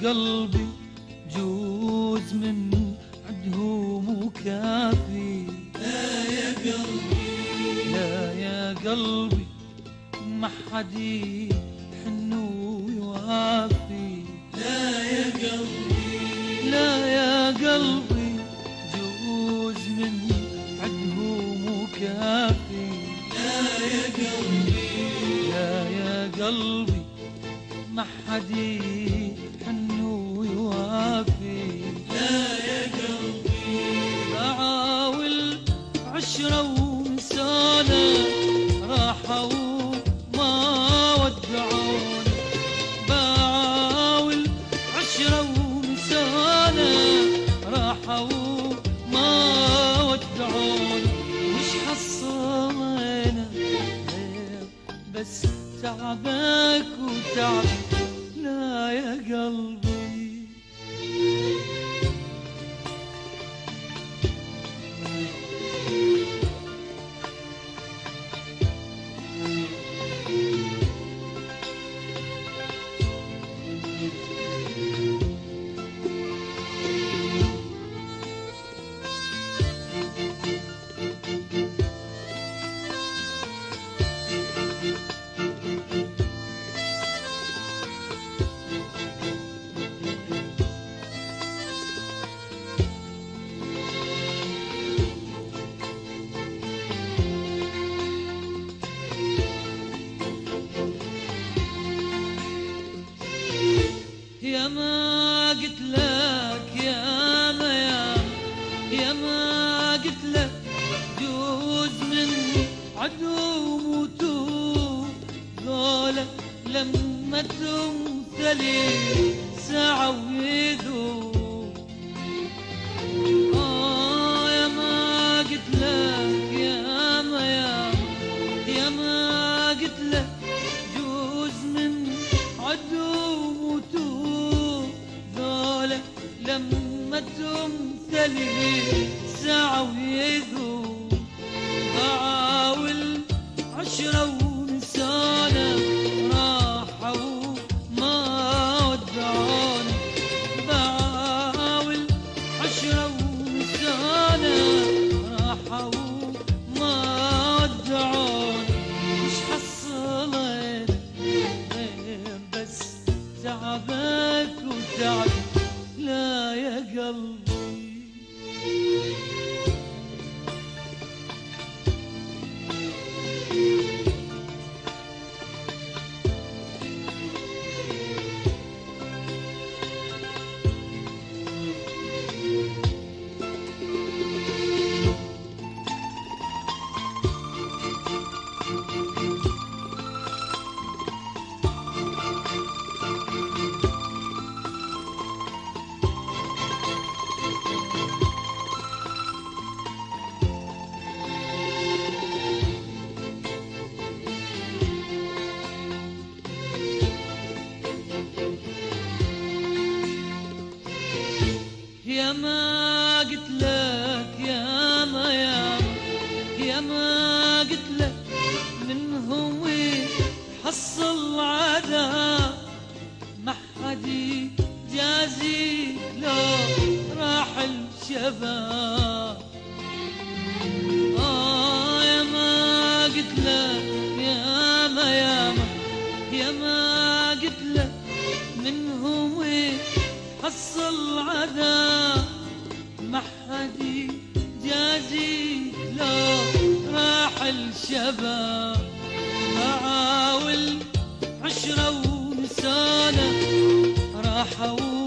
قلبي جوز من عدهم وكافي. لا يا قلبي، لا يا قلبي ما حد يحن ويوافي. لا يا قلبي، لا يا قلبي جوز من عدهم وكافي. لا يا قلبي، لا يا قلبي ما حد يحن ويوافي. لا يا قلبي، بعاول 10 وسنة راحوا ما ودعوني. بعاول 10 وسنة راحوا ما ودعوني. وش حصلنا بس تعبك وتعب. لا يا قلبي، يا ما قلت لك يا ما يا ما قلت لك جوز من عدو موتو ذولا لما تمثلي ساعة ويذوب. يا ما قلت لك يا ما يا ما قلت لك جوز من عدو موتو ذولا لما تمثلي ساعة ويذوب. بعاول 10 ونسانة راحوا ما ودعوني. بعاول 10 ونسانة راحوا ما ودعوني. مش حصلت بس تعبك وتعب. لا يا قلبي، يا ما قلت لك يا ما يا ما قلت لك منهم حصل عذاب. ما حد جازي لو راح الشباب. يا ما قلت لك يا ما يا ما قلت لك منهم حصل عذاب. ما حد جازي لو راح الشباب. بعاول 10 ونسانة راحوا